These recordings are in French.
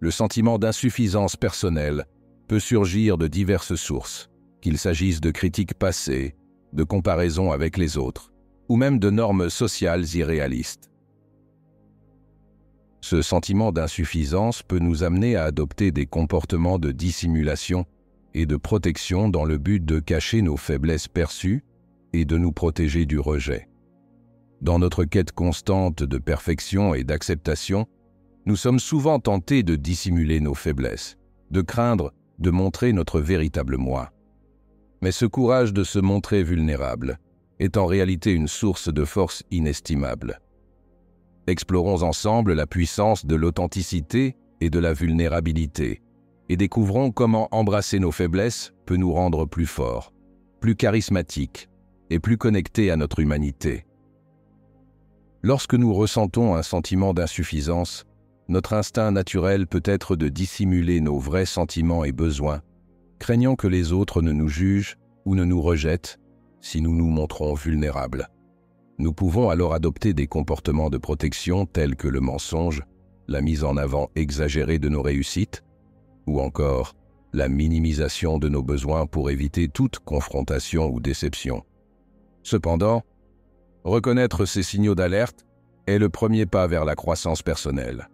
Le sentiment d'insuffisance personnelle peut surgir de diverses sources, qu'il s'agisse de critiques passées, de comparaisons avec les autres, ou même de normes sociales irréalistes. Ce sentiment d'insuffisance peut nous amener à adopter des comportements de dissimulation et de protection dans le but de cacher nos faiblesses perçues et de nous protéger du rejet. Dans notre quête constante de perfection et d'acceptation, nous sommes souvent tentés de dissimuler nos faiblesses, de craindre de montrer notre véritable moi. Mais ce courage de se montrer vulnérable est en réalité une source de force inestimable. Explorons ensemble la puissance de l'authenticité et de la vulnérabilité, et découvrons comment embrasser nos faiblesses peut nous rendre plus forts, plus charismatiques et plus connectés à notre humanité. Lorsque nous ressentons un sentiment d'insuffisance, notre instinct naturel peut être de dissimuler nos vrais sentiments et besoins, craignant que les autres ne nous jugent ou ne nous rejettent si nous nous montrons vulnérables. Nous pouvons alors adopter des comportements de protection tels que le mensonge, la mise en avant exagérée de nos réussites, ou encore la minimisation de nos besoins pour éviter toute confrontation ou déception. Cependant, reconnaître ces signaux d'alerte est le premier pas vers la croissance personnelle.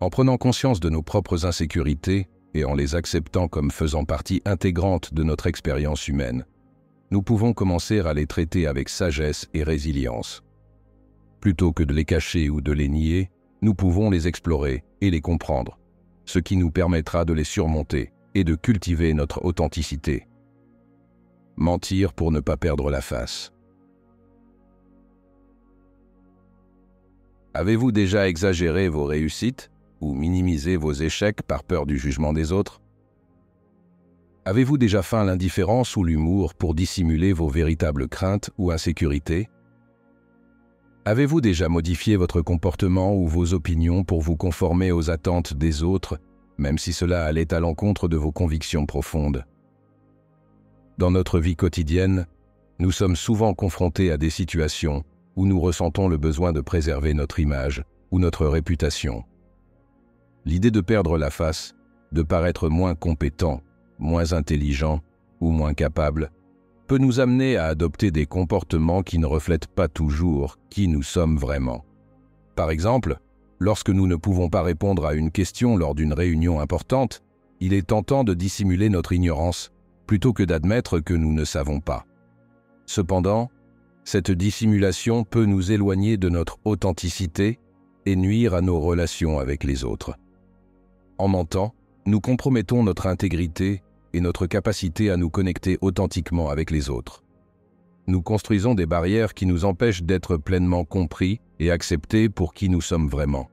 En prenant conscience de nos propres insécurités et en les acceptant comme faisant partie intégrante de notre expérience humaine, nous pouvons commencer à les traiter avec sagesse et résilience. Plutôt que de les cacher ou de les nier, nous pouvons les explorer et les comprendre, ce qui nous permettra de les surmonter et de cultiver notre authenticité. Mentir pour ne pas perdre la face. Avez-vous déjà exagéré vos réussites ou minimisé vos échecs par peur du jugement des autres? Avez-vous déjà feint l'indifférence ou l'humour pour dissimuler vos véritables craintes ou insécurités? Avez-vous déjà modifié votre comportement ou vos opinions pour vous conformer aux attentes des autres, même si cela allait à l'encontre de vos convictions profondes? Dans notre vie quotidienne, nous sommes souvent confrontés à des situations où nous ressentons le besoin de préserver notre image ou notre réputation. L'idée de perdre la face, de paraître moins compétent, moins intelligent ou moins capable, peut nous amener à adopter des comportements qui ne reflètent pas toujours qui nous sommes vraiment. Par exemple, lorsque nous ne pouvons pas répondre à une question lors d'une réunion importante, il est tentant de dissimuler notre ignorance plutôt que d'admettre que nous ne savons pas. Cependant, cette dissimulation peut nous éloigner de notre authenticité et nuire à nos relations avec les autres. En mentant, nous compromettons notre intégrité et notre capacité à nous connecter authentiquement avec les autres. Nous construisons des barrières qui nous empêchent d'être pleinement compris et acceptés pour qui nous sommes vraiment.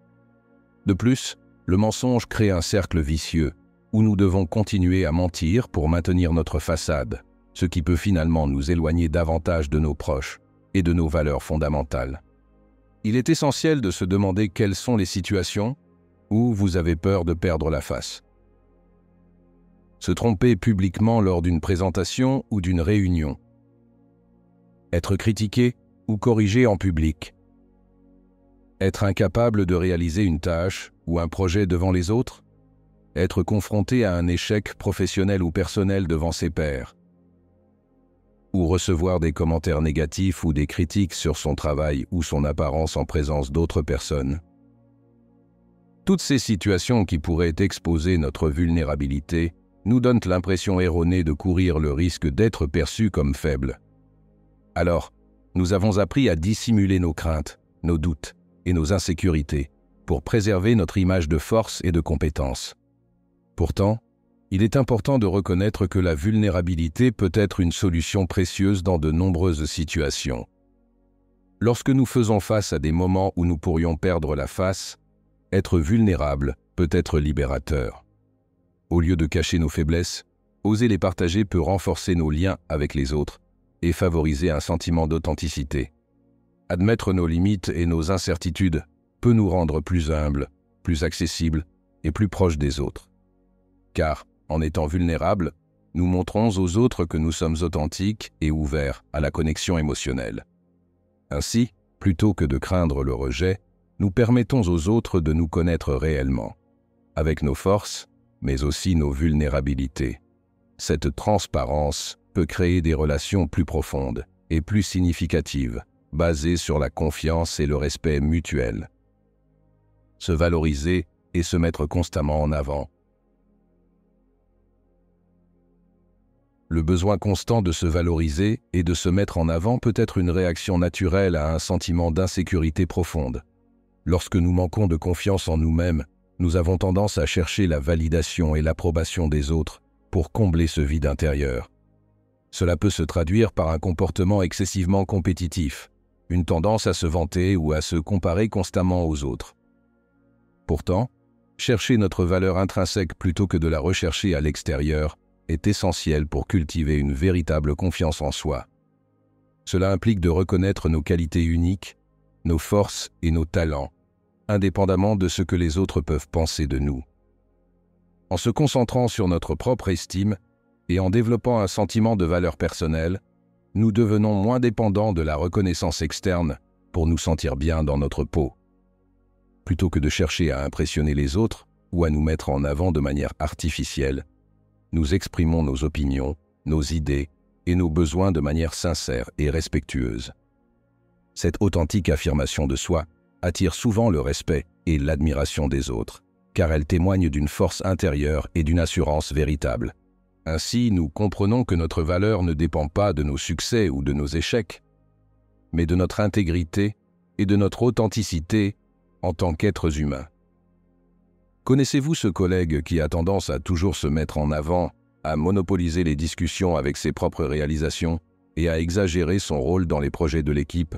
De plus, le mensonge crée un cercle vicieux où nous devons continuer à mentir pour maintenir notre façade, ce qui peut finalement nous éloigner davantage de nos proches et de nos valeurs fondamentales. Il est essentiel de se demander quelles sont les situations où vous avez peur de perdre la face. Se tromper publiquement lors d'une présentation ou d'une réunion. Être critiqué ou corrigé en public. Être incapable de réaliser une tâche ou un projet devant les autres. Être confronté à un échec professionnel ou personnel devant ses pairs. Ou recevoir des commentaires négatifs ou des critiques sur son travail ou son apparence en présence d'autres personnes. Toutes ces situations qui pourraient exposer notre vulnérabilité nous donnent l'impression erronée de courir le risque d'être perçus comme faibles. Alors, nous avons appris à dissimuler nos craintes, nos doutes et nos insécurités pour préserver notre image de force et de compétence. Pourtant, il est important de reconnaître que la vulnérabilité peut être une solution précieuse dans de nombreuses situations. Lorsque nous faisons face à des moments où nous pourrions perdre la face, être vulnérable peut être libérateur. Au lieu de cacher nos faiblesses, oser les partager peut renforcer nos liens avec les autres et favoriser un sentiment d'authenticité. Admettre nos limites et nos incertitudes peut nous rendre plus humbles, plus accessibles et plus proches des autres. Car, en étant vulnérables, nous montrons aux autres que nous sommes authentiques et ouverts à la connexion émotionnelle. Ainsi, plutôt que de craindre le rejet, nous permettons aux autres de nous connaître réellement. avec nos forces, mais aussi nos vulnérabilités. Cette transparence peut créer des relations plus profondes et plus significatives, basées sur la confiance et le respect mutuel. Se valoriser et se mettre constamment en avant. Le besoin constant de se valoriser et de se mettre en avant peut être une réaction naturelle à un sentiment d'insécurité profonde. Lorsque nous manquons de confiance en nous-mêmes, nous avons tendance à chercher la validation et l'approbation des autres pour combler ce vide intérieur. Cela peut se traduire par un comportement excessivement compétitif, une tendance à se vanter ou à se comparer constamment aux autres. Pourtant, chercher notre valeur intrinsèque plutôt que de la rechercher à l'extérieur est essentiel pour cultiver une véritable confiance en soi. Cela implique de reconnaître nos qualités uniques, nos forces et nos talents, indépendamment de ce que les autres peuvent penser de nous. En se concentrant sur notre propre estime et en développant un sentiment de valeur personnelle, nous devenons moins dépendants de la reconnaissance externe pour nous sentir bien dans notre peau. Plutôt que de chercher à impressionner les autres ou à nous mettre en avant de manière artificielle, nous exprimons nos opinions, nos idées et nos besoins de manière sincère et respectueuse. Cette authentique affirmation de soi attire souvent le respect et l'admiration des autres, car elle témoigne d'une force intérieure et d'une assurance véritable. Ainsi, nous comprenons que notre valeur ne dépend pas de nos succès ou de nos échecs, mais de notre intégrité et de notre authenticité en tant qu'êtres humains. Connaissez-vous ce collègue qui a tendance à toujours se mettre en avant, à monopoliser les discussions avec ses propres réalisations et à exagérer son rôle dans les projets de l'équipe?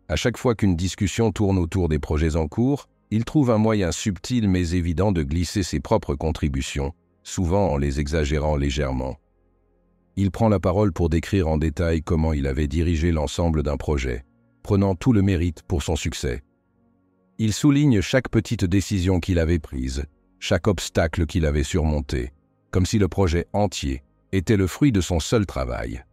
À chaque fois qu'une discussion tourne autour des projets en cours, il trouve un moyen subtil mais évident de glisser ses propres contributions, souvent en les exagérant légèrement. Il prend la parole pour décrire en détail comment il avait dirigé l'ensemble d'un projet, prenant tout le mérite pour son succès. Il souligne chaque petite décision qu'il avait prise, chaque obstacle qu'il avait surmonté, comme si le projet entier était le fruit de son seul travail.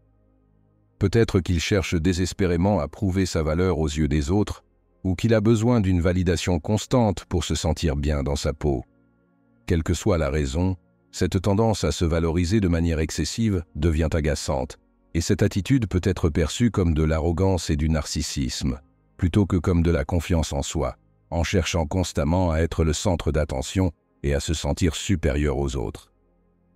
Peut-être qu'il cherche désespérément à prouver sa valeur aux yeux des autres, ou qu'il a besoin d'une validation constante pour se sentir bien dans sa peau. Quelle que soit la raison, cette tendance à se valoriser de manière excessive devient agaçante, et cette attitude peut être perçue comme de l'arrogance et du narcissisme, plutôt que comme de la confiance en soi, en cherchant constamment à être le centre d'attention et à se sentir supérieur aux autres.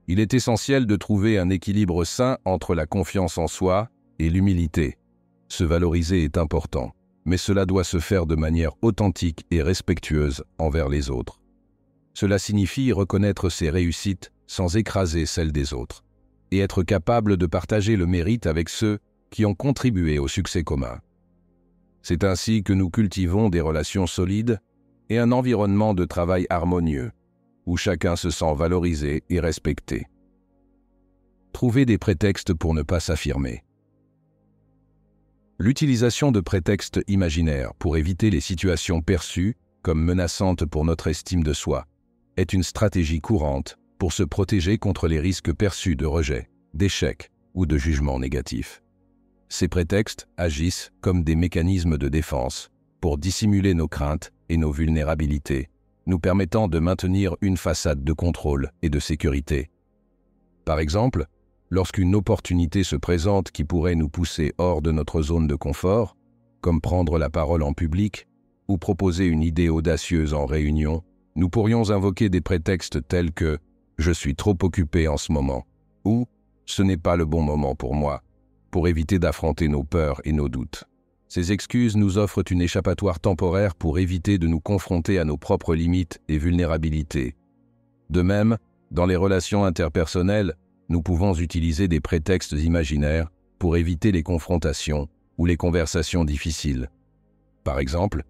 Il est essentiel de trouver un équilibre sain entre la confiance en soi et l'humilité. Se valoriser est important, mais cela doit se faire de manière authentique et respectueuse envers les autres. Cela signifie reconnaître ses réussites sans écraser celles des autres, et être capable de partager le mérite avec ceux qui ont contribué au succès commun. C'est ainsi que nous cultivons des relations solides et un environnement de travail harmonieux, où chacun se sent valorisé et respecté. Trouver des prétextes pour ne pas s'affirmer. L'utilisation de prétextes imaginaires pour éviter les situations perçues comme menaçantes pour notre estime de soi est une stratégie courante pour se protéger contre les risques perçus de rejet, d'échec ou de jugement négatif. Ces prétextes agissent comme des mécanismes de défense pour dissimuler nos craintes et nos vulnérabilités, nous permettant de maintenir une façade de contrôle et de sécurité. Par exemple, lorsqu'une opportunité se présente qui pourrait nous pousser hors de notre zone de confort, comme prendre la parole en public ou proposer une idée audacieuse en réunion, nous pourrions invoquer des prétextes tels que « je suis trop occupé en ce moment » ou « ce n'est pas le bon moment pour moi », pour éviter d'affronter nos peurs et nos doutes. Ces excuses nous offrent une échappatoire temporaire pour éviter de nous confronter à nos propres limites et vulnérabilités. De même, dans les relations interpersonnelles, nous pouvons utiliser des prétextes imaginaires pour éviter les confrontations ou les conversations difficiles. Par exemple,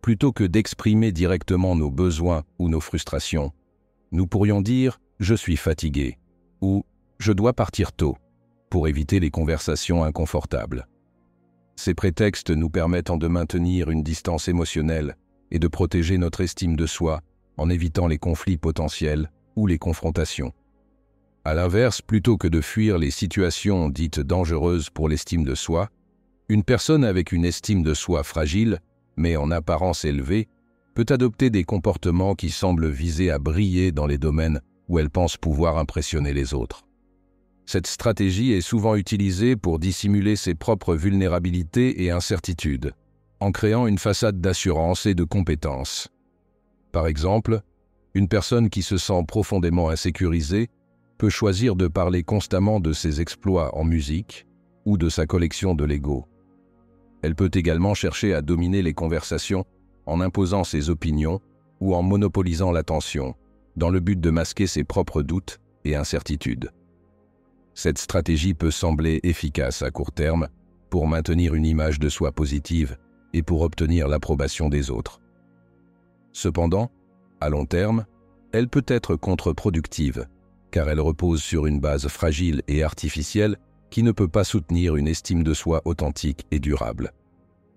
plutôt que d'exprimer directement nos besoins ou nos frustrations, nous pourrions dire « je suis fatigué » ou « je dois partir tôt » pour éviter les conversations inconfortables. Ces prétextes nous permettent de maintenir une distance émotionnelle et de protéger notre estime de soi en évitant les conflits potentiels ou les confrontations. À l'inverse, plutôt que de fuir les situations dites dangereuses pour l'estime de soi, une personne avec une estime de soi fragile, mais en apparence élevée, peut adopter des comportements qui semblent viser à briller dans les domaines où elle pense pouvoir impressionner les autres. Cette stratégie est souvent utilisée pour dissimuler ses propres vulnérabilités et incertitudes, en créant une façade d'assurance et de compétence. Par exemple, une personne qui se sent profondément insécurisée peut choisir de parler constamment de ses exploits en musique ou de sa collection de Lego. Elle peut également chercher à dominer les conversations en imposant ses opinions ou en monopolisant l'attention, dans le but de masquer ses propres doutes et incertitudes. Cette stratégie peut sembler efficace à court terme pour maintenir une image de soi positive et pour obtenir l'approbation des autres. Cependant, à long terme, elle peut être contre-productive, car elle repose sur une base fragile et artificielle qui ne peut pas soutenir une estime de soi authentique et durable.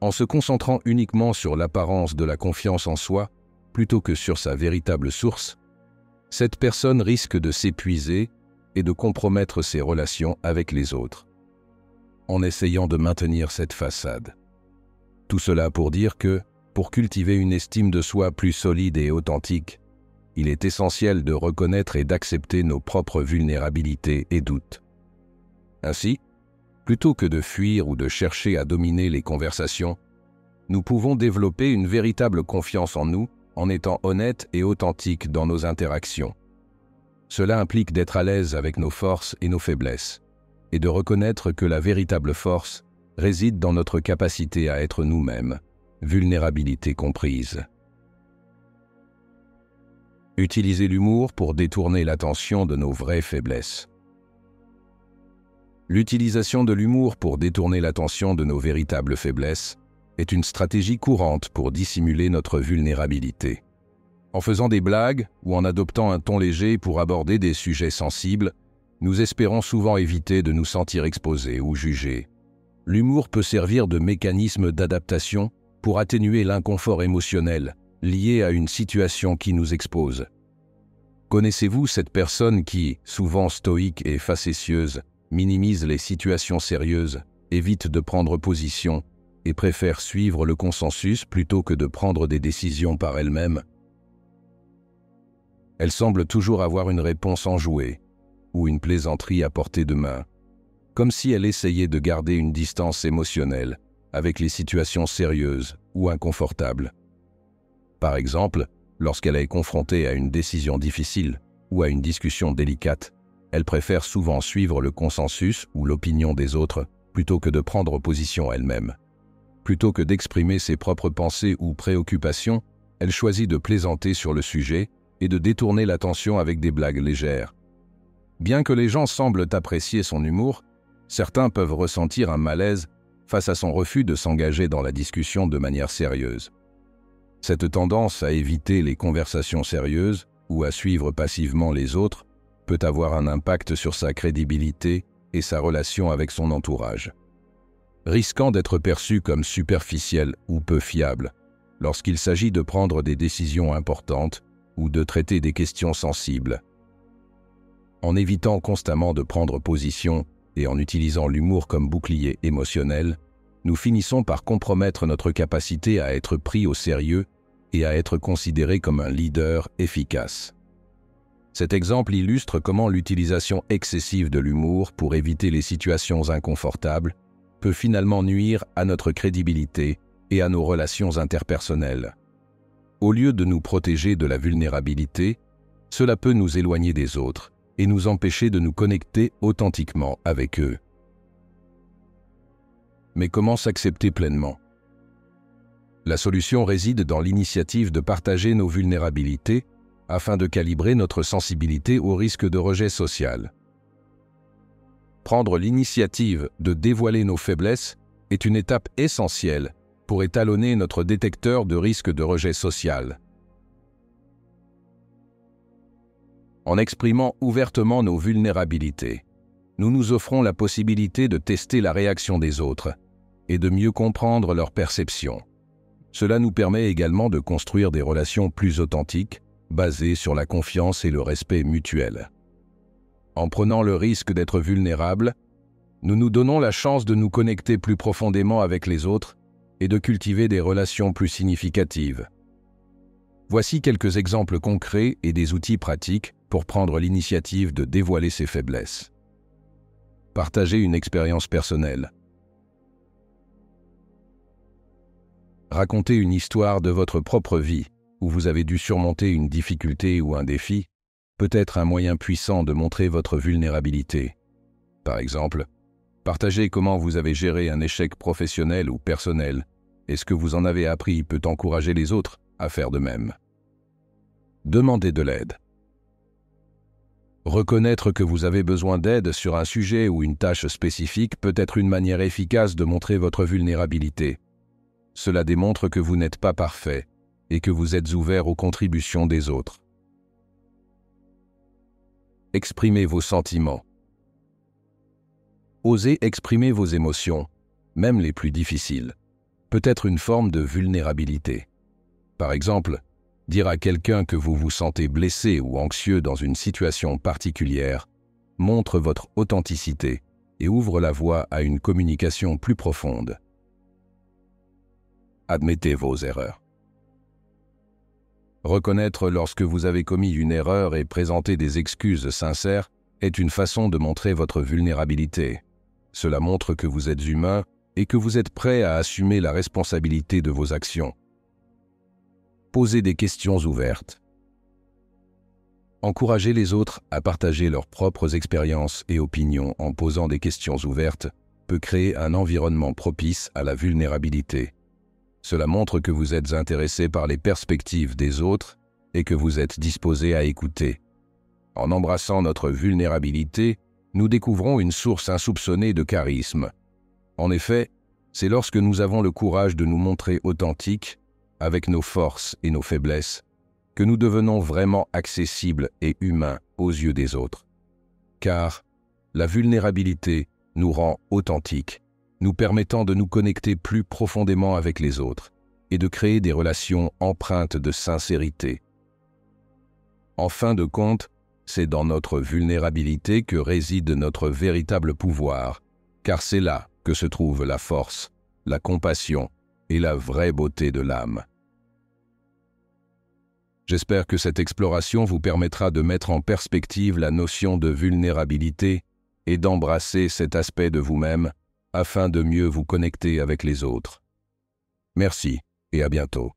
En se concentrant uniquement sur l'apparence de la confiance en soi, plutôt que sur sa véritable source, cette personne risque de s'épuiser et de compromettre ses relations avec les autres, en essayant de maintenir cette façade. Tout cela pour dire que, pour cultiver une estime de soi plus solide et authentique, il est essentiel de reconnaître et d'accepter nos propres vulnérabilités et doutes. Ainsi, plutôt que de fuir ou de chercher à dominer les conversations, nous pouvons développer une véritable confiance en nous en étant honnêtes et authentiques dans nos interactions. Cela implique d'être à l'aise avec nos forces et nos faiblesses, et de reconnaître que la véritable force réside dans notre capacité à être nous-mêmes, vulnérabilité comprise. Utiliser l'humour pour détourner l'attention de nos vraies faiblesses. L'utilisation de l'humour pour détourner l'attention de nos véritables faiblesses est une stratégie courante pour dissimuler notre vulnérabilité. En faisant des blagues ou en adoptant un ton léger pour aborder des sujets sensibles, nous espérons souvent éviter de nous sentir exposés ou jugés. L'humour peut servir de mécanisme d'adaptation pour atténuer l'inconfort émotionnel lié à une situation qui nous expose. Connaissez-vous cette personne qui, souvent stoïque et facétieuse, minimise les situations sérieuses, évite de prendre position et préfère suivre le consensus plutôt que de prendre des décisions par elle-même? Elle semble toujours avoir une réponse enjouée ou une plaisanterie à portée de main, comme si elle essayait de garder une distance émotionnelle avec les situations sérieuses ou inconfortables. Par exemple, lorsqu'elle est confrontée à une décision difficile ou à une discussion délicate, elle préfère souvent suivre le consensus ou l'opinion des autres plutôt que de prendre position elle-même. Plutôt que d'exprimer ses propres pensées ou préoccupations, elle choisit de plaisanter sur le sujet et de détourner l'attention avec des blagues légères. Bien que les gens semblent apprécier son humour, certains peuvent ressentir un malaise face à son refus de s'engager dans la discussion de manière sérieuse. Cette tendance à éviter les conversations sérieuses ou à suivre passivement les autres peut avoir un impact sur sa crédibilité et sa relation avec son entourage, risquant d'être perçu comme superficiel ou peu fiable lorsqu'il s'agit de prendre des décisions importantes ou de traiter des questions sensibles. En évitant constamment de prendre position et en utilisant l'humour comme bouclier émotionnel, nous finissons par compromettre notre capacité à être pris au sérieux et à être considéré comme un leader efficace. Cet exemple illustre comment l'utilisation excessive de l'humour pour éviter les situations inconfortables peut finalement nuire à notre crédibilité et à nos relations interpersonnelles. Au lieu de nous protéger de la vulnérabilité, cela peut nous éloigner des autres et nous empêcher de nous connecter authentiquement avec eux. Mais comment s'accepter pleinement? La solution réside dans l'initiative de partager nos vulnérabilités afin de calibrer notre sensibilité au risque de rejet social. Prendre l'initiative de dévoiler nos faiblesses est une étape essentielle pour étalonner notre détecteur de risque de rejet social. En exprimant ouvertement nos vulnérabilités, nous nous offrons la possibilité de tester la réaction des autres et de mieux comprendre leur perception. Cela nous permet également de construire des relations plus authentiques, basées sur la confiance et le respect mutuel. En prenant le risque d'être vulnérables, nous nous donnons la chance de nous connecter plus profondément avec les autres et de cultiver des relations plus significatives. Voici quelques exemples concrets et des outils pratiques pour prendre l'initiative de dévoiler ses faiblesses. Partagez une expérience personnelle. Racontez une histoire de votre propre vie où vous avez dû surmonter une difficulté ou un défi, peut être un moyen puissant de montrer votre vulnérabilité. Par exemple, partagez comment vous avez géré un échec professionnel ou personnel et ce que vous en avez appris peut encourager les autres à faire de même. Demandez de l'aide. Reconnaître que vous avez besoin d'aide sur un sujet ou une tâche spécifique peut être une manière efficace de montrer votre vulnérabilité. Cela démontre que vous n'êtes pas parfait et que vous êtes ouvert aux contributions des autres. Exprimez vos sentiments. Osez exprimer vos émotions, même les plus difficiles, peut être une forme de vulnérabilité. Par exemple, dire à quelqu'un que vous vous sentez blessé ou anxieux dans une situation particulière montre votre authenticité et ouvre la voie à une communication plus profonde. Admettez vos erreurs. Reconnaître lorsque vous avez commis une erreur et présenter des excuses sincères est une façon de montrer votre vulnérabilité. Cela montre que vous êtes humain et que vous êtes prêt à assumer la responsabilité de vos actions. Posez des questions ouvertes. Encourager les autres à partager leurs propres expériences et opinions en posant des questions ouvertes peut créer un environnement propice à la vulnérabilité. Cela montre que vous êtes intéressé par les perspectives des autres et que vous êtes disposé à écouter. En embrassant notre vulnérabilité, nous découvrons une source insoupçonnée de charisme. En effet, c'est lorsque nous avons le courage de nous montrer authentiques, avec nos forces et nos faiblesses, que nous devenons vraiment accessibles et humains aux yeux des autres. Car la vulnérabilité nous rend authentiques, nous permettant de nous connecter plus profondément avec les autres et de créer des relations empreintes de sincérité. En fin de compte, c'est dans notre vulnérabilité que réside notre véritable pouvoir, car c'est là que se trouve la force, la compassion et la vraie beauté de l'âme. J'espère que cette exploration vous permettra de mettre en perspective la notion de vulnérabilité et d'embrasser cet aspect de vous-même afin de mieux vous connecter avec les autres. Merci et à bientôt.